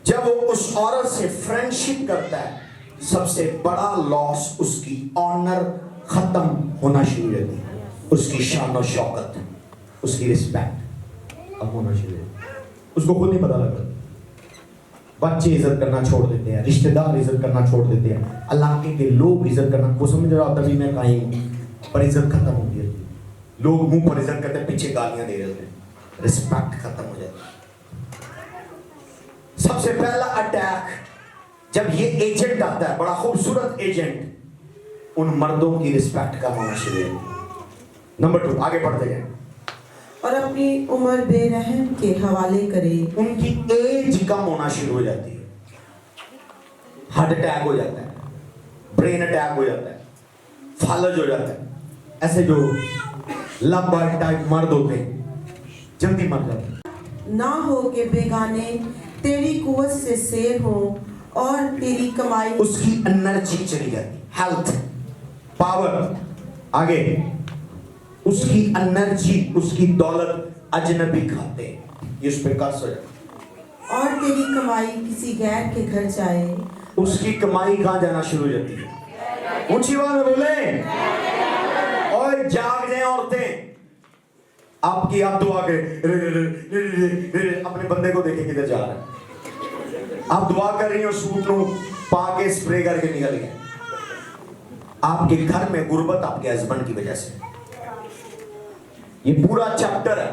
जब वो उस औरत से फ्रेंडशिप करता है, सबसे बड़ा लॉस उसकी ऑनर खत्म होना शुरू हो जाती है, उसकी शान और शौकत, उसकी रिस्पेक्ट अब होना शुरू हो जाती है। उसको खुद नहीं पता लगता। बच्चे इज्जत करना छोड़ देते हैं, रिश्तेदार इज्जत करना छोड़ देते हैं, इलाके के लोग इज्जत करना, वो समझ रहा होता भी मैं कहीं हूं, पर इज्जत खत्म होती है। लोग मुंह पर इज्जत करते हैं, पीछे गालियां दे रहे हैं, रिस्पेक्ट खत्म हो जाती है। सबसे पहला अटैक जब ये एजेंट आता है, बड़ा खूबसूरत एजेंट, उन मर्दों की रिस्पेक्ट कम होना शुरू है। नंबर 2, आगे बढ़ते हैं। और अपनी उम्र बेरहम के हवाले करे। उनकी एज कम होना शुरू हो जाती है, हार्ट अटैक हो जाता है, ब्रेन अटैक हो जाता है, फालज हो जाता है। ऐसे जो लव बर्ड टाइप मर्द होते हैं जल्दी मर जाते हैं। ना हो के बेगाने तेरी कुवत से शेर हो और तेरी कमाई। उसकी एनर्जी चली जाती, हेल्थ पावर, आगे उसकी एनर्जी, उसकी दौलत अजनबी खाते हैं। ये उस पर कर्ज हो जाए। और तेरी कमाई किसी गैर के घर जाए, उसकी कमाई कहां जाना शुरू हो जाती है? ऊंची आवाज में बोले। और जाग जाए औरतें, आपकी आप दुआ करें, अपने बंदे को देखे किधर जा रहा है। आप दुआ कर रही हो, सूट नो पा के स्प्रे करके निकल गए। आपके घर में गुर्बत आपके हस्बैंड की वजह से। ये पूरा चैप्टर है,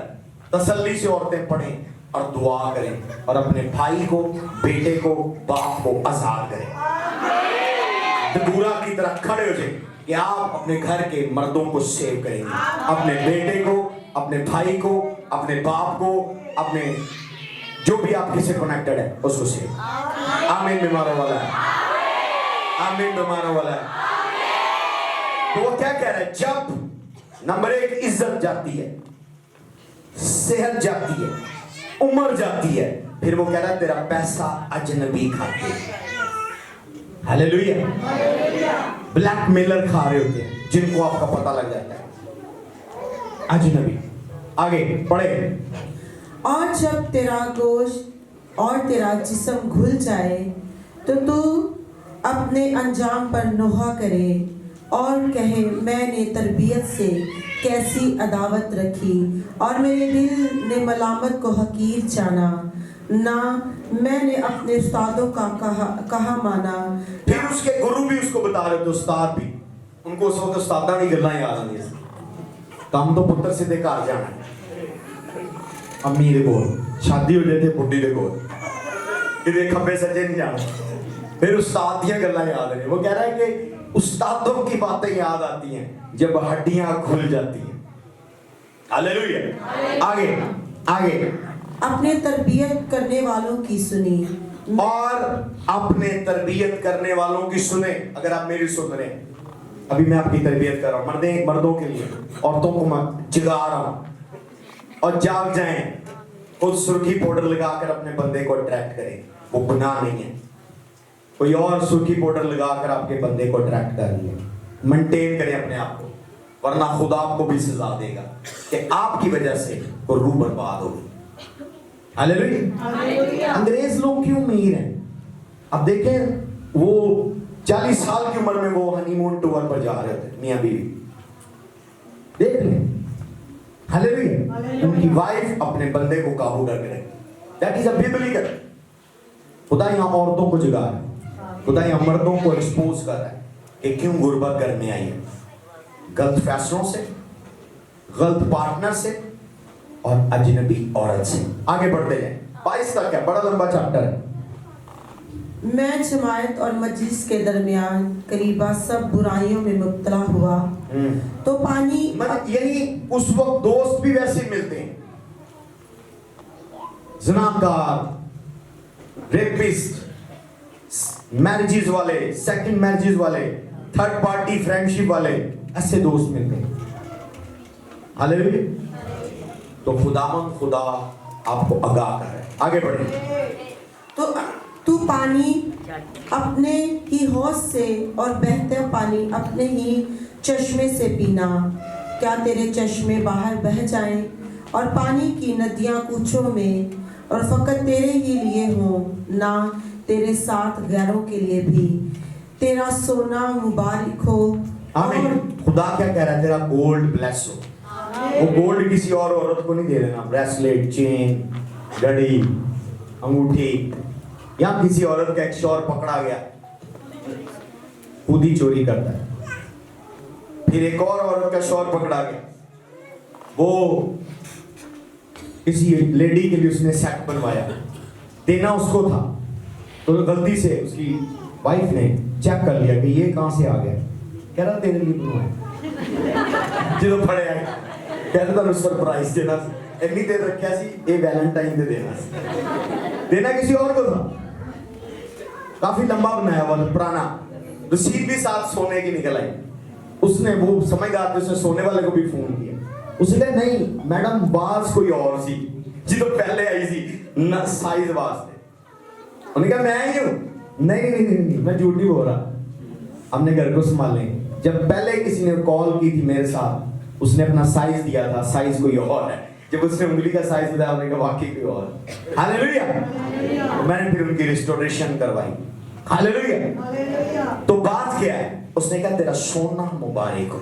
तसल्ली से औरतें पढ़ें और दुआ करें और अपने भाई को, बेटे को, बाप को आजाद करें। दबूरा की तरह खड़े हो जाए कि आप अपने घर के मर्दों को सेव करेंगे, अपने बेटे को, अपने भाई को, अपने बाप को, अपने जो भी आपके से कनेक्टेड है उसको सेव। आमीन। बीमारों वाला है, आमीन। बीमारों वाला है। तो वो क्या कह रहा है? जब नंबर 1 इज्जत जाती है, सेहत जाती है, उम्र जाती है, फिर वो कह रहा है तेरा पैसा अजनबी खाते हैं। हालेलुया। ब्लैकमेलर खा रहे होते हैं जिनको आपका पता लग जाता है, अजनबी। आगे पढ़े। और जब तेरा गोश्त और तेरा जिस्म घुल जाए तो तू अपने अंजाम पर नोहा करे और कहे मैंने तरबियत से कैसी अदावत रखी और मेरे दिल ने मलामत को हकीर जाना, ना मैंने अपने उस्तादों का कहा माना। फिर उसके गुरु भी उसको बता रहे थे, उस्ताद भी, उनको उस वक्त उस्तादा की गल्लां याद आती है। काम तो पुत्र सीधे घर जाना है, अम्मी दे कोल शादी हो जाती है, बुढ़ी दे कोल किते खब्बे सज्जे नहीं जाना। फिर उस्ताद दी गल्लां याद है। वो कह रहा है कि उस्तादों की बातें याद आती हैं जब हड्डियां खुल जाती हैं। हालेलुया। आगे आगे। अपने तरबियत करने वालों की सुनी, और अपने तरबियत करने वालों की सुने। अगर आप मेरी सुन रहे हैं, अभी मैं आपकी तरबियत कर रहा हूं, मर्दों के लिए, औरतों को मैं जगा रहा हूं। और जाग जाएं, खुद सुर्खी पाउडर लगाकर अपने बंदे को अट्रैक्ट करें, वो गुनाह नहीं है। कोई और सुर्खी पाउडर लगाकर आपके बंदे को अट्रैक्ट कर लिया, मेंटेन करें अपने आप को, वरना खुदा आपको भी सजा देगा कि आपकी वजह से वो रूह बर्बाद होगी। हालेलुया। अंग्रेज लोग क्यों अमीर हैं? अब देखें, वो 40 साल की उम्र में वो हनीमून टूर पर जा रहे थे, मियां बीवी, देख लें। हालेलुया। उनकी वाइफ अपने बंदे को काबू करके रखी। That is a biblical. खुदा यहाँ औरतों को जगा रहा है, खुदा यहाँ मर्दों को एक्सपोज कर रहा है कि क्यों गुर्बत करने आई है, गलत फैसलों से, गलत पार्टनर से और अजनबी औरत से। आगे बढ़ते हैं, 22 तक है, बड़ा लंबा चैप्टर है। मैं जमायत और मजलिस के दरमियान करीबा सब बुराइयों में मुब्तला हुआ तो पानी, यही उस वक्त दोस्त भी वैसे मिलते हैं, ज़नाकार, रेपिस्ट, मैरिजेस वाले, सेकंड मैरिजेस वाले, थर्ड पार्टी फ्रेंडशिप वाले, ऐसे दोस्त मिलते हैं। हालेलुया। तो खुदा आपको आगाह कर रहा है। आगे बढ़े। तो तू पानी अपने ही हौज से और बहता पानी अपने ही चश्मे से पीना। क्या तेरे चश्मे बाहर बह जाएं और पानी की नदियां कूचों में और फकत तेरे ही लिए हों, ना तेरे साथ गैरों के लिए भी। तेरा सोना मुबारक हो। आमीन। खुदा क्या कह रहा है? तेरा गोल्ड ब्लेस हो। वो गोल्ड किसी और औरत को नहीं दे देना, ब्रेसलेट, चेन, घड़ी, अंगूठी, या किसी औरत का एक शौहर पकड़ा गया, खुद ही चोरी करता है, फिर एक और औरत का शौहर पकड़ा गया, वो किसी लेडी के लिए उसने सेट बनवाया, देना उसको था, तो गलती से उसकी वाइफ ने चेक कर लिया कि ये कहां से आ गया, कह रहा तेरे लिए बनवाया। जो फड़े आए, कहता था सरप्राइज देना, इतनी देर रखा सी, ये वैलेंटाइन दे देना किसी और को था। काफी लंबा बनाया हुआ पुराना, रसीद भी साथ सोने की निकल आई। उसने, वो समझदार थे, उसने सोने वाले को भी फोन किया। उसने कहा नहीं मैडम, बाज कोई और सी जी तो पहले आई सी न साइज वास्ते। उन्होंने कहा मैं ही हूं। नहीं, मैं झूठ नहीं बोल रहा, हमने घर को संभालेंगे। जब पहले किसी ने कॉल की थी मेरे साथ, उसने अपना साइज दिया था, साइज कोई और है। जब उसने उंगली का साइज बताया, उन्होंने कहा वाकई कोई और। हालेलुया। मैंने फिर उनकी रिस्टोरेशन करवाई। हालेलुया। तो बात क्या है, उसने कहा तेरा सोना मुबारक हो,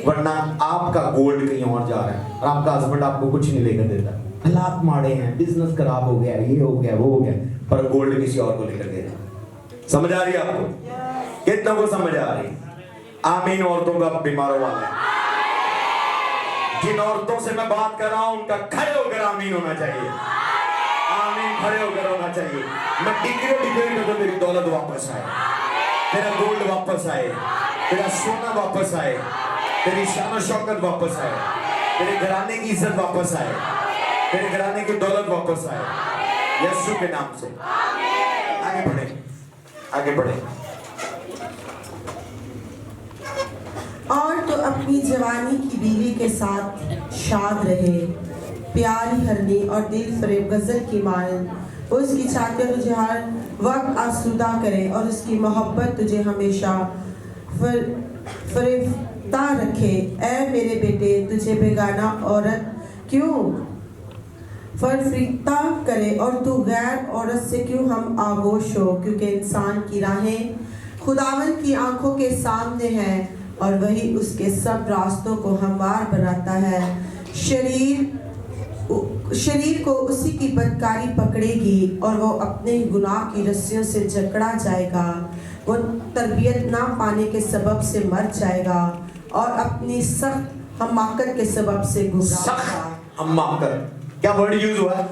वरना आपका गोल्ड कहीं और जा रहा है और आपका हस्बैंड आपको कुछ नहीं लेकर देता। हालात माड़े हैं, बिजनेस खराब हो गया, ये हो गया, वो हो गया, पर गोल्ड किसी और को लेकर दे रहा है। समझ आ रही है आपको? कितना को समझ आ रही? आमीन। औरतों का बीमारों वाला है। जिन औरतों से मैं बात कर रहा हूं, उनका खड़े होकर आमीन होना चाहिए। आमीन खड़े होकर होना चाहिए। मैं डिक्लेयर करता हूं, तेरी दौलत वापस आए, तेरा गोल्ड वापस आए, तेरा सोना वापस आए, तेरी शान और शौकत वापस आए, तेरे घराने की इज्जत वापस आए, तेरे घराने की दौलत वापस आए, यीशु के नाम से। आगे बढ़े, आगे बढ़े। और तो अपनी जवानी की बीवी के साथ शाद रहे, प्यारी हरनी और दिल फरेब गजल की मान, उसकी छातियाँ तुझे हर वक्त आसूदा करे और उसकी मोहब्बत तुझे हमेशा फरेफ्ता रखे। ऐ मेरे बेटे, तुझे बेगाना औरत क्यों फरफरीता करे और तू गैर औरत से क्यों हम आगोश हो, क्योंकि इंसान की राहें खुदावन की आंखों के सामने हैं और वही उसके सब रास्तों को हमवार बनाता है। शरीर को उसी की बदकारी पकड़ेगी और वो अपने ही गुनाह की रस्सियों से जकड़ा जाएगा। वो तरबियत ना पाने के सबब से मर जाएगा और अपनी सख्त हमाकत के सबब से गुमराह। हमाकत क्या वर्ड यूज हुआ है?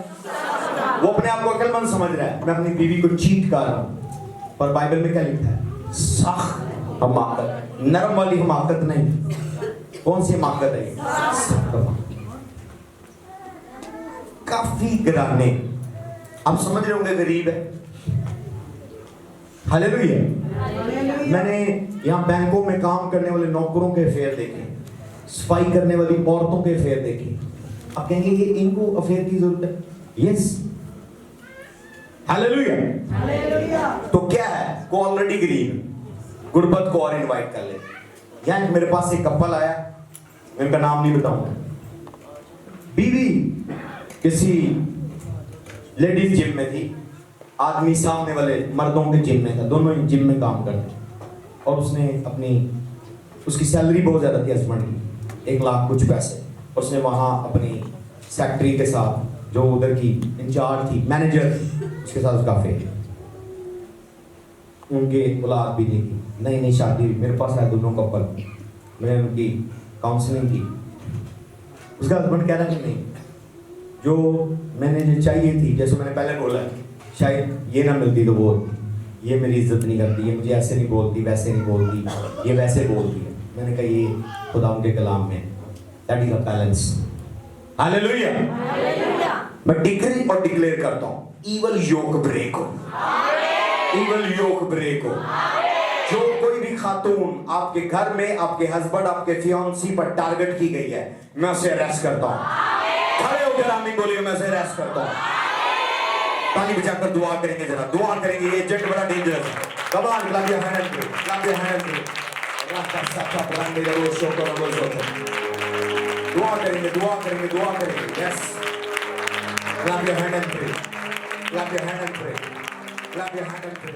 वो अपने आप को अक्लमंद समझ रहा है, मैं अपनी बीवी को चीट कर रहा हूं, पर बाइबल में क्या लिखा है? सख्त हमाकत, नरम वाली हमाकत नहीं। कौन सी हमाकत है? काफी गिराने। आप समझ रहे होंगे गरीब है। हालेलुया। मैंने यहाँ बैंकों में काम करने वाले नौकरों के अफेयर देखे, सफाई करने वाली औरतों के अफेयर देखे। आप कहेंगे ये इनको अफेयर की जरूरत है? यस। हालेलुया। तो क्या है, को ऑलरेडी गरीब, गुरबत को और इनवाइट कर ले। यहाँ मेरे पास एक कपल आया, मैं इनका नाम नहीं बताऊंगा। बीवी किसी लेडीज जिम में थी, आदमी सामने वाले मर्दों के जिम में था, दोनों जिम में काम करते, और उसने उसकी सैलरी बहुत ज्यादा थी हस्बैंड की, 1 लाख कुछ पैसे। उसने वहाँ अपनी सेक्रेटरी के साथ, जो उधर की इंचार्ज थी, मैनेजर थी, उसके साथ उसका अफेयर। उनके औलाद भी नहीं थी, नई शादी हुई, मेरे पास आया दोनों कपल, मैंने उनकी काउंसलिंग की। उसका हस्बैंड कह रहा कि नहीं, जो मैंने जो चाहिए थी, जैसे मैंने पहले बोला, शायद ये ना मिलती तो वो ये मेरी इज्जत नहीं करती, ये मुझे ऐसे नहीं बोलती, वैसे नहीं बोलती, ये वैसे बोलती है। मैंने कहा ये खुदा उनके कलाम में, that is a balance. Hallelujah. मैं डिक्री और डिक्लेयर करता हूँ, ईवल योक ब्रेक हो, ईवल योक ब्रेक हो। जो कोई भी खातून आपके घर में आपके हस्बैंड आपके फियांसी पर टारगेट की गई है, मैं उसे अरेस्ट करता हूँ। खड़े होकर आमीन बोलिए, मैं उसे अरेस्ट करता हूँ। ताली बजाकर दुआ करेंगे, जरा दुआ करेंगे। ये एजेंट बड़ा डेंजरस है। Come on, clap your hand पे, क्लैप योर हैंड पे। दुआ करेंगे, दुआ करेंगे, दुआ करेंगे। Yes, clap your hand and pray, clap your hand and pray, clap your hand and pray.